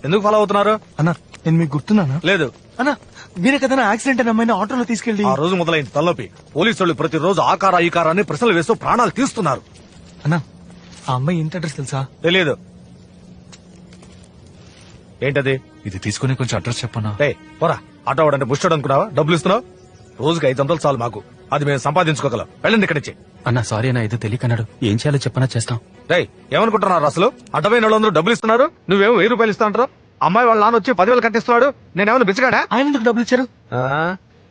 ఎందుకు ఫాలో అవుతున్నారు? అన్నా నేను మీకు గుర్తున్నానా? లేదు. అన్నా మీరే కదా యాక్సిడెంట్ అయిన అమ్మాయిని ఆటోలో తీసుకెళ్ళి. ఆ రోజు మొదలైంది తలనొప్పి. పోలీసు వాళ్ళు ప్రతిరోజు ఆకార ఈ కారాన్ని ప్రశ్నలు వేస్తూ ప్రాణాలు తీస్తున్నారు. అన్నా ఆ అమ్మాయి ఇంటి అడ్రస్ తెలుసా? తెలియదు. ఏంటది? ఇది తీసుకుని కొంచెం అడ్రస్ చెప్పనా? పోరా, ఆటో వాడంటే బుష్టాడు అనుకున్నావా? డబ్బులు ఇస్తున్నావు? రోజుకి 500 చాలు మాకు, అది మేము సంపాదించుకోగలం. వెళ్ళండి ఇక్కడి నుంచి. అన్నా సారీ అన్నా, ఏదో తెలియకన్నాడు. ఏం చేయాలో చెప్పనా చేస్తాం. ఏమనుకుంటున్నారు అసలు? అడ్డమైన వాళ్ళందరూ డబ్బులు ఇస్తున్నారు, నువ్వేమో 1000 రూపాయలు ఇస్తా అంటారు. అమ్మాయి వాళ్ళ నాన్న వచ్చి 10,000 కట్టిస్తున్నాడు. నేనేమన్నా బిచ్చగాడా? ఆయన ఎందుకు డబ్బులు ఇచ్చారు?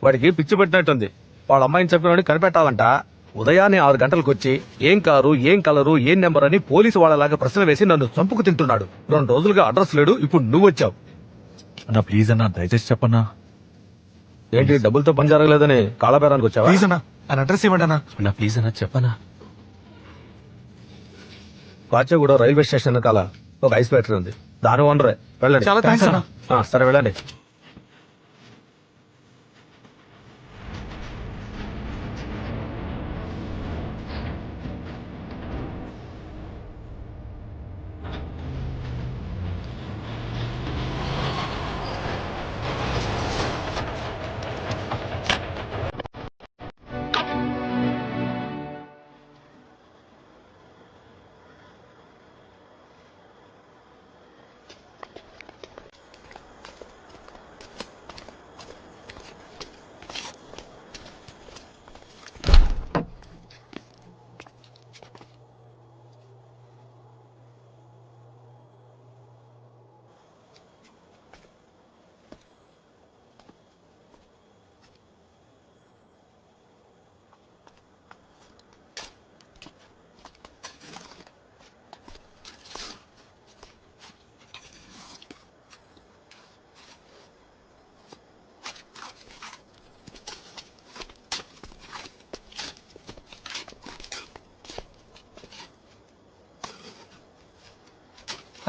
వాడికి పిచ్చి పెట్టినట్టుంది. వాళ్ళ అమ్మాయిని చెప్పిన కనిపెట్టాలంట. ఉదయాన్నే 6 గంటలకు వచ్చి ఏం కారు, ఏం కలరు, ఏం నెంబర్ అని పోలీసు వాళ్ళలాగా ప్రశ్నలు వేసి నన్ను చంపుకు తింటున్నాడు. 2 రోజులుగా అడ్రస్ లేడు, ఇప్పుడు నువ్వు వచ్చావు. అన్నా ప్లీజ్ అన్నా, దయచేసి చెప్పన్నా. ఏంటి డబ్బులతో పని జరగలేదని కాళ్ళబేరానికి వచ్చావా? ప్లీజ్ అన్నా ఆయన అడ్రస్ ఇవ్వండి అన్నా. అన్నా ప్లీజ్ అన్నా చెప్పనా. కాచేగూడ రైల్వే స్టేషన్ కాల ఒక ఐస్ ఫ్యాక్టరీ ఉంది, దాని ఓనరే. వెళ్ళండి. చాలా థ్యాంక్స్ అన్నా. సరే వెళ్ళండి.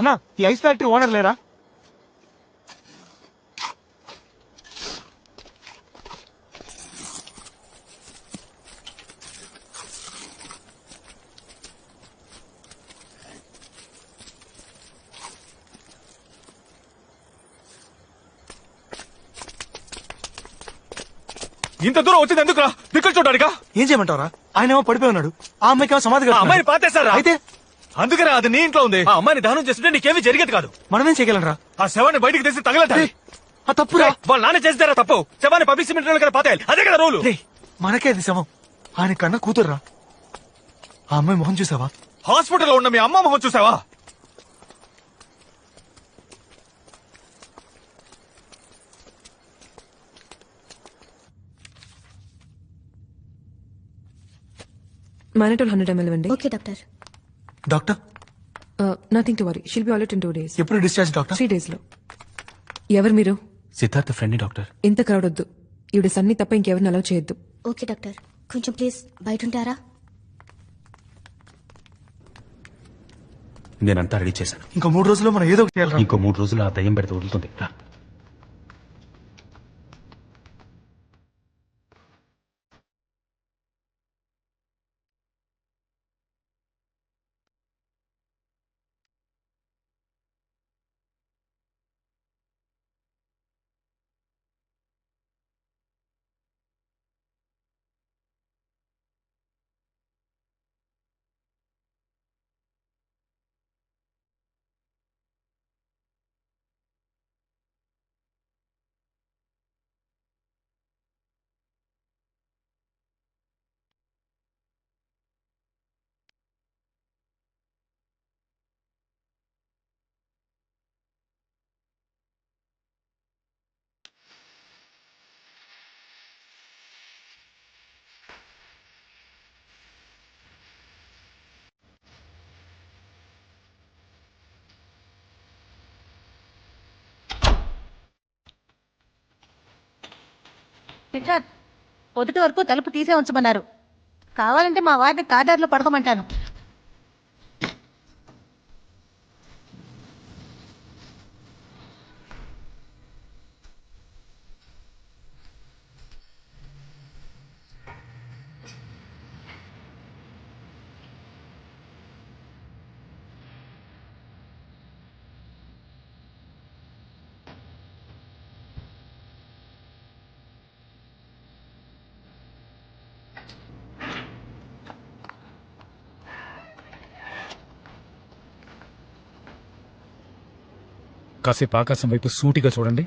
అన్నా ఈ ఐస్ ఫ్యాక్టరీ ఓనర్ లేరా? ఇంత దూరం వచ్చింది ఎందుకురా? దిక్కులు చూడడానికా? ఏం చేయమంటారా? ఆయన ఏమో పడిపోయి ఉన్నాడు, ఆ అమ్మాయికి సమాధి అమ్మాయిని పాతేశారా? అయితే అందుకనే అది నీ ఇంట్లో ఉంది. ఆ అమ్మాయిని దహనం చేస్తుంటే నీకేమీ జరిగేది కాదు. మనమేం చేయగలరా? ఆ శవాన్ని బయటికి తీసి తగలటాలి. ఆ తప్పురా. వాళ్ళ నాన్న చేస్తారా తప్పు? శవాన్ని పబ్లిక్ సిమెంట్ కదా పాతేయాలి, అదే కదా రూలు. మనకే అది శవం, ఆయన కన్నా కూతుర్రా. ఆ అమ్మాయి మొహం చూసావా? హాస్పిటల్లో ఉన్న మీ అమ్మ మొహం చూసావా? మానిటోల్ 100 ml ఇవ్వండి. Okay doctor. Doctor nothing to worry, షిల్ be all in 2 days. ఎప్పుడు డిశ్చార్జ్ డాక్టర్? 3 days లో. ఎవరు మీరు? Siddhartha friend doctor. ఇంత క్రౌడ్ వద్దు, ఈవిడ సన్ని తప్ప ఇంకెవరిని అలౌ చేయొద్దు. ఓకే డాక్టర్, కొంచెం ప్లీజ్ బయట ఉంటారా? నేనంతా రెడీ చేశాను. ఇంకో 3 రోజుల్లో మనం ఏదో ఒకటి చేయాలి. ఇంకో 3 రోజులు ఆ దయ్యం పెడితే వదులుతుంది. సిద్ధార్థ్ పొద్దుటి వరకు తలుపు తీసే ఉంచమన్నారు. కావాలంటే మా వారిని కార్డర్లో పడుకోమంటాను. కాసేపు ఆకాశం వైపు సూటిగా చూడండి.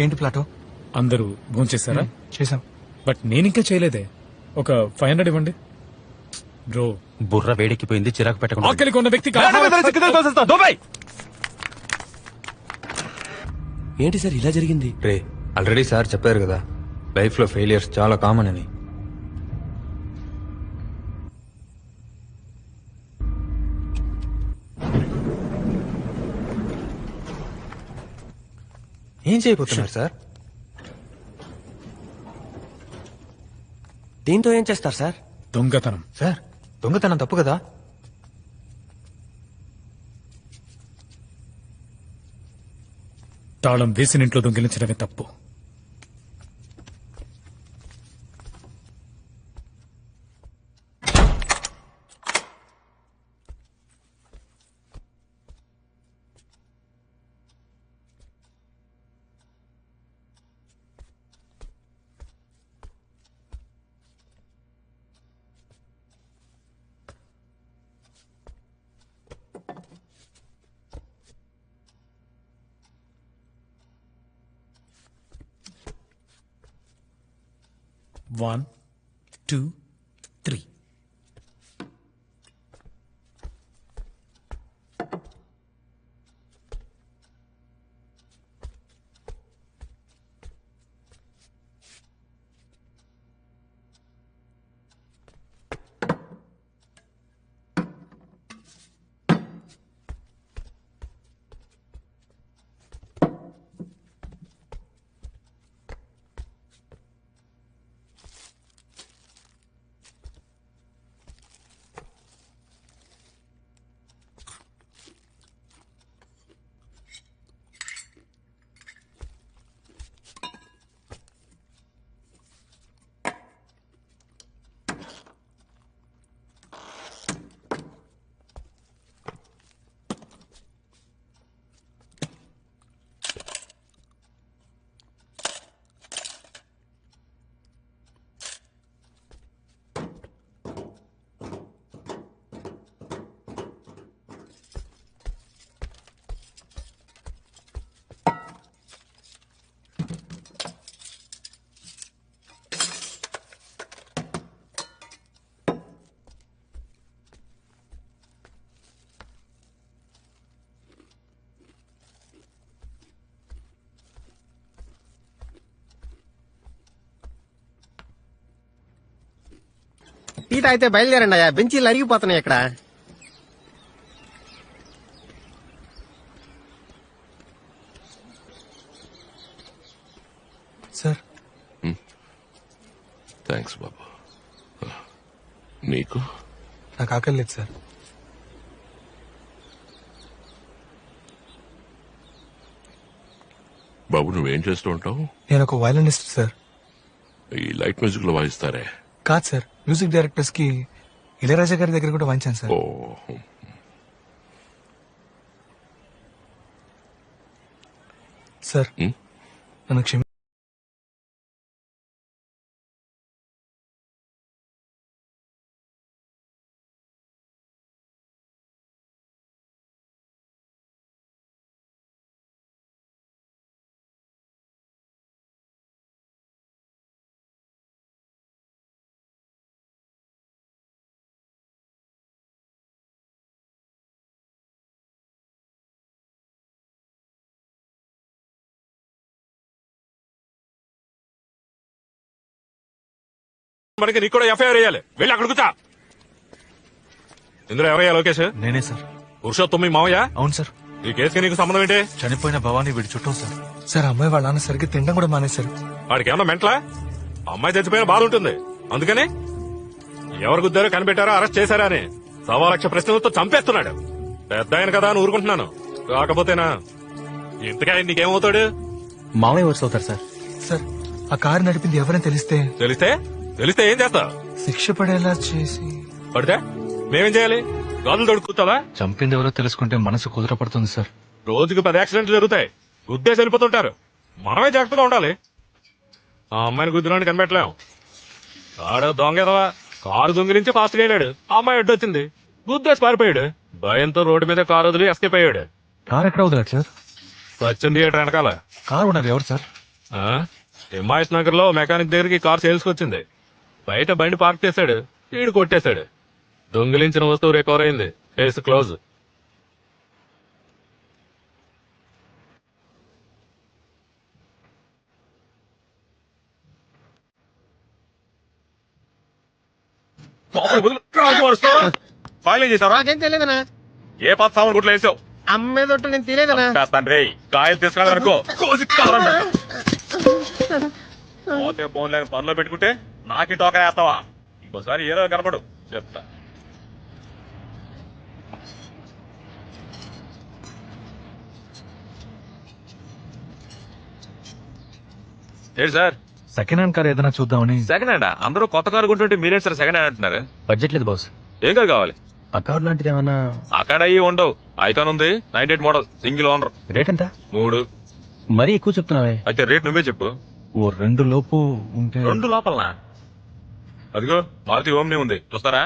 ఏంటి ప్లాటో? అందరూ భోంచేశారా? చేశాం. బట్ నేనింకా చేయలేదే. ఒక 500 ఇవ్వండి. బ్రో బుర్ర వేడెక్కిపోయింది, చిరాకు పెట్టకుండా. ఆకలికి ఉన్న వ్యక్తి ఏంటి సార్ ఇలా జరిగింది? రే ఆల్రెడీ సార్ చెప్పారు కదా, లైఫ్ లో ఫెయిలియర్స్ చాలా కామన్ అని. ఏం చేయబోతున్నారు సార్? దీంతో ఏం చేస్తారు సార్? దొంగతనం. సార్ దొంగతనం తప్పు కదా? తాళం వేసిన ఇంట్లో దొంగిలించడమే తప్పు. One, 2, 3. టీ తాగితే బయలుదేరండి అయ్యా, బెంచీలు అరిగిపోతున్నాయి ఇక్కడ. సార్ థ్యాంక్స్ బాబు. నీకు? నాకు ఆకలి లేదు సార్. బాబు నువ్వేం చేస్తూ ఉంటావు? నేను ఒక వయలినిస్ట్ సార్. ఈ లైట్ మ్యూజిక్ లో వాయిస్తారే? కాదు సార్, మ్యూజిక్ డైరెక్టర్స్ కి ఇళయరాజా గారి దగ్గర కూడా వాయించాను సార్. ఓ సార్ నన్ను క్షమి. మనకి నీకు కూడా ఎఫ్ఐఆర్ వేయాలి. వెళ్ళి అక్కడ కూర్చో. ఇందులో ఎవరయ్యా లోకేష్? నేనే సార్. పురుషోత్తమి మావయ్య? అవును సార్. ఈ కేసుకి నీకు సంబంధం ఏంటి? చనిపోయిన భవానీ వీడి చుట్టం సార్. సార్ అమ్మాయి వాళ్ళ నాన్న సరిగ్గా తినడం కూడా మానేశారు. వాడికి ఏమన్నా మెంట్లా? అమ్మాయి చచ్చిపోయిన బాధ ఉంటుంది అందుకని ఎవరు గుద్దారో కనిపెట్టారో అరెస్ట్ చేశారా అని 1,00,000 ప్రశ్నలతో చంపేస్తున్నాడు. పెద్ద ఆయన కదా అని ఊరుకుంటున్నాను. కాకపోతేనా ఇంతగా నీకేమవుతాడు? మామయ్య వర్స్ అవుతారు సార్. సార్ ఆ కారు నడిపింది ఎవరైనా తెలిస్తే తెలిస్తే ఏం చేస్తా? శిక్ష పడేలా చేసి పడితే మేమేం చేయాలి? గాజులు దొడుకుతావా? చంపింది ఎవరో తెలుసుకుంటే మనసు కుదురపడుతుంది సార్. రోజుకి 10 యాక్సిడెంట్లు జరుగుతాయి. గుద్దేసి వెళ్ళిపోతుంటారు. మనమే జాగ్రత్తగా ఉండాలి. ఆ అమ్మాయిని గుద్దురాని కనిపెట్టలేం. ఆడ దొంగదవా కారు దొంగిలించి ఫాస్ట్ గా వెళ్ళాడు. ఆ అమ్మాయి అడ్డొచ్చింది, గుద్దేసి పారిపోయాడు. భయంతో రోడ్డు మీద కారు వదిలి ఎస్కేప్ అయ్యాడు. కారు ఎక్కడ వదిలేదు సార్? సచిన్ థియేటర్ వెనకాల. కారు ఉన్నది ఎవరు సార్? హిమాయత్ నగర్ లో మెకానిక్ దగ్గరికి కారు సేల్స్ వచ్చింది. బయట బండి పార్క్ చేశాడు, ఈడు కొట్టేశాడు. దొంగిలించిన వస్తువు రికవర్ అయింది. Case close. ఫైల్ ఏం చేసావరా? నాకేం తెలియదనా? ఏ పాత సామాన్ గుట్లో వేసావు? అమ్మే తొట్టు నేను తెలియదనా? కాయలు తీసుకురాదనుకో పోతే ఫోన్ లేని పనిలో పెట్టుకుంటే నాకి టోకా వేస్తావా? ఇంకోసారి ఏదో కనపడు చెప్తా. ఏంటి సార్? సెకండ్ హ్యాండ్ కార్ ఏదైనా చూద్దామని. Second hand? అందరూ కొత్త కారు కొంటుంటే మీరేం సార్ సెకండ్ హ్యాండ్ అంటున్నారు? బడ్జెట్ లేదు బాస్. ఏం కారు కావాలి? ఆ కార్ లాంటిది ఏమన్నా? అక్కడ అయ్యి ఉండవు. ఐకాన్ ఉంది, 98 మోడల్, సింగిల్ ఓనర్. రేట్ ఎంత? 3. మరీ ఎక్కువ చెప్తున్నావే. అయితే రేట్ నువ్వే చెప్పు. ఓ 2 లోపు ఉంటే. 2 లోపలనా? అదిగో మారుతి ఓమ్ని ఉంది, చూస్తారా?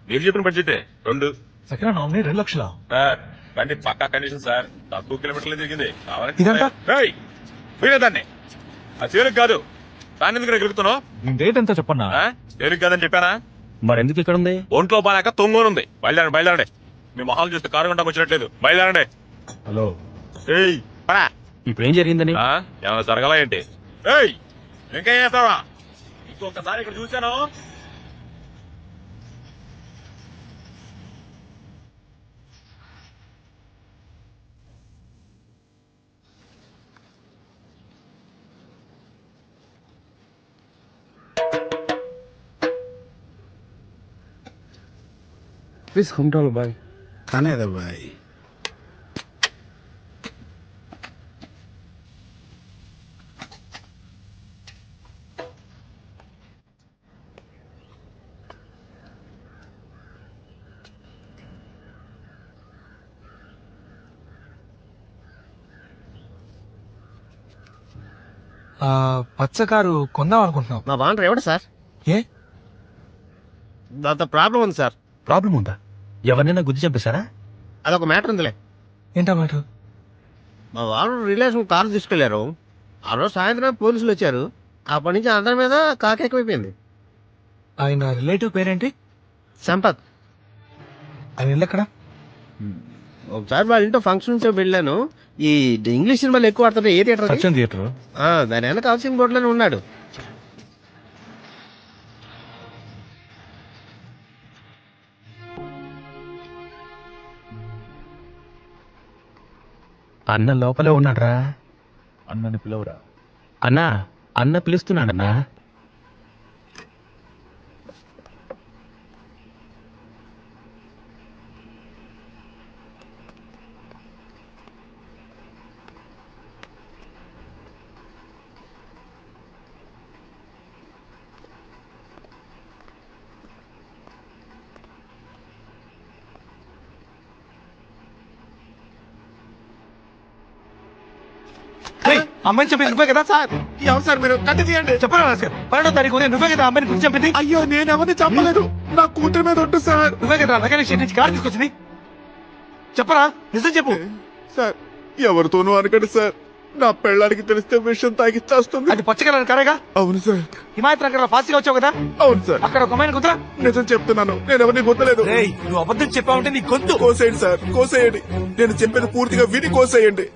మీరు చెప్పిన బడ్జెట్ 2. Second hand omni 2 లక్షలా? బండి పక్కా కండిషన్ సార్, తక్కువ కిలోమీటర్లు తిరిగింది. ఇదంతా? దాన్ని ఆ చేరుకు కాదు, దాన్ని ఎందుకు గెలుపుతున్నావు? రేట్ ఎంత చెప్పన్నా? చేరుకు కాదని చెప్పానా? మరెందుకు ఇక్కడ ఉంది? ఒంట్లో బాగాక తొంగోనుంది. బయలుదేరండి. మీ మొహాలు చూస్తే కారు గంటకు వచ్చినట్లేదు. బయలుదేరండి. హలో పరా. ఇప్పుడు ఏం జరిగిందని? ఏమైనా జరగాల ఏంటి? ఇంకేం చేస్తావా? ఇంకొకసారి ఇక్కడ చూశాను. प्लीज हम डालो भाई. खाने दो भाई. పచ్చ కారు కొందాం అనుకుంటున్నాం. మా బాండ్రు ఎవడు సార్? ఏ దాంతో ప్రాబ్లం ఉంది సార్. ప్రాబ్లం ఉందా? ఎవరినైనా గుద్ది చంపేశారా? అదొక మ్యాటర్ ఉందిలే. ఏంటా మ్యాటర్? మా వాళ్ళు రిలేషన్ కారు తీసుకెళ్లారు. ఆ రోజు సాయంత్రం పోలీసులు వచ్చారు. అప్పటి నుంచి అందరి మీద కాకెక్కువైపోయింది. ఆయన రిలేటివ్ పేరేంటి? సంపత్. ఆయన ఇల్లు ఎక్కడ? ఒకసారి వాళ్ళ ఇంట్లో ఫంక్షన్స్ వెళ్ళాను. ఈ ఇంగ్లీష్ సినిమాలు ఎక్కువ ఆడుతుంటే ఏ థియేటర్? సత్యం థియేటర్. దాని వెనక హౌసింగ్ బోర్డులోనే ఉన్నాడు. అన్న లోపలే ఉన్నాడ్రా. అన్నని పిలవరా. అన్నా, అన్న పిలుస్తున్నాడన్నా. అమ్మాయిని చంపింది నువ్వే కదా సార్? ఎవరు సార్ మీరు? కట్టి తీయండి. చెప్పరా 12వ తారీఖు ఉదయం నువ్వే కదా అమ్మాయిని గురించి చంపింది? అయ్యో నేను ఎవరిని చంపలేదు. నా కూతురు మీద ఒట్టు సార్. నువ్వే కదా మెకానిక్ షెడ్ నుంచి కార్ తీసుకొచ్చింది? చెప్పరా, నిజం చెప్పు సార్. ఎవరితోనూ అనకండి సార్, నా పెళ్ళానికి తెలిస్తే విషయం తాగిచ్చేస్తుంది. అది పచ్చగల కారేగా? అవును సార్. హిమాయత్ నగర్ లో ఫాస్ట్ గా వచ్చావు కదా? అవును సార్. అక్కడ ఒక అమ్మాయిని కుదరా? నిజం చెప్తున్నాను, నేను ఎవరిని గుర్తలేదు. నువ్వు అబద్ధం చెప్పావంటే నీ గొంతు కోసేయండి సార్, కోసేయండి. నేను చెప్పేది పూర్తిగా విని కోసేయండి.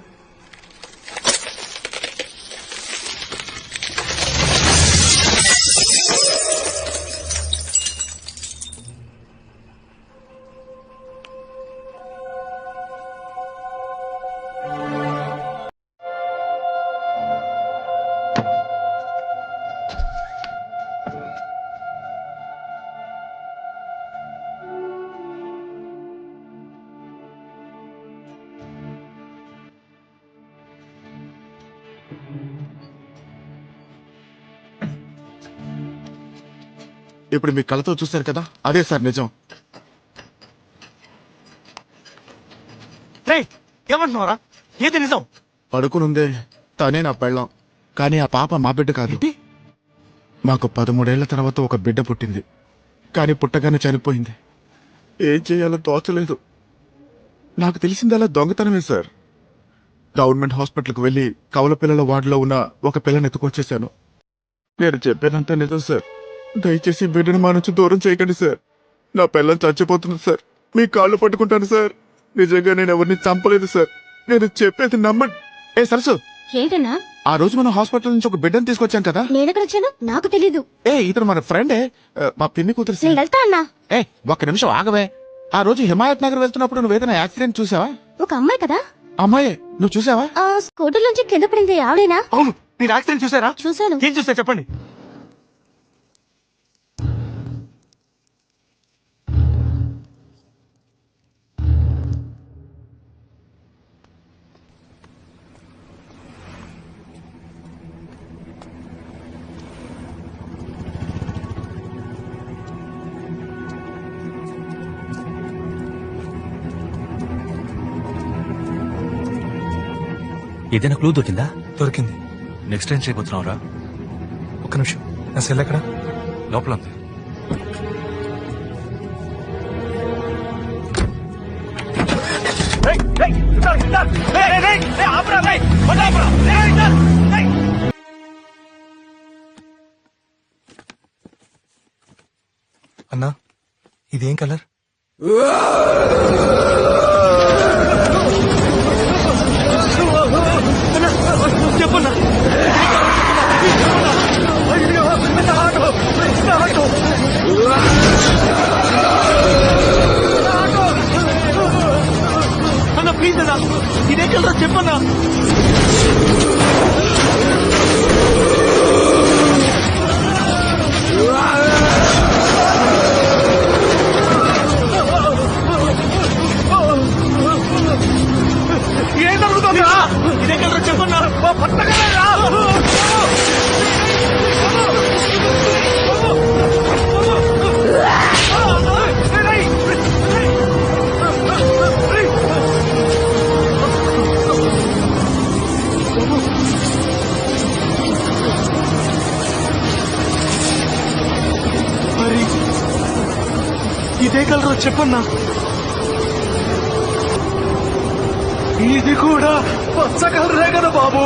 ఇప్పుడు మీ కళ్ళతో చూశారు కదా, అదే సార్ నిజం. ఏమంటున్నారా? ఏది నిజం? పడుకునుందే తనే నా పెళ్ళం, కానీ ఆ పాప మా బిడ్డ కాదు. మాకు 13 ఏళ్ల తర్వాత ఒక బిడ్డ పుట్టింది, కానీ పుట్టగానే చనిపోయింది. ఏం చేయాలో తోచలేదు. నాకు తెలిసిందలా దొంగతనమే సార్. గవర్నమెంట్ హాస్పిటల్కి వెళ్ళి కవల పిల్లల వార్డులో ఉన్న ఒక పిల్లని ఎత్తుకొచ్చేసాను. నేను చెప్పేదంతా నిజం సార్. దయచేసి బిడ్డను మా నుంచి దూరం చేయకండి సార్. నా పిల్లని చచ్చిపోతుంది సార్. మీ కాళ్ళు పట్టుకుంటాను సార్. నిజంగా నేను ఎవరిని చంపలేదు సార్. నేను చెప్పేది నమ్మండి. ఏ సరసు, ఏంటన్నా? ఆ రోజు మనం హాస్పిటల్ నుంచి ఒక బిడ్డను తీసుకొచ్చాం కదా. నేనెక్కడ వచ్చాను? నాకు తెలీదు. ఇతను మన ఫ్రెండే, మా పిన్ని కూతురు. నేను వెళ్తా అన్నా. ఒక్క నిమిషం ఆగవే. ఆ రోజు హిమాయత్ నగర్ వెళ్తున్నప్పుడు నువ్వు ఏదైనా యాక్సిడెంట్ చూసావా? ఒక అమ్మాయి కదా. అమ్మాయి నువ్వు చూసావా? స్కూటర్ నుంచి కింద పడింది ఆవిడేనా? అవును, మీరు యాక్సిడెంట్ చూసారా? చూశాను. ఏం చూసా చెప్పండి. ఏదైనా క్లూ దొరికిందా? దొరికింది. నెక్స్ట్ టైం చేయబోతున్నావురా? ఒక్క నిమిషం, నా సెల్ ఎక్కడ? లోపల ఉంది. అన్నా, ఇదేం కలర్? చెప్పన్నా. అన్న ప్లీజ్ అన్నా, ఇదే కలరా చెప్పన్నా. ఏం జరుగుతుందా? ఇదే కలరా చెప్పన్నా. పట్టగలరా? మరి ఇదే కలరా చెప్పన్నా. ఇది కూడా పచ్చ కలరే కదా బాబు.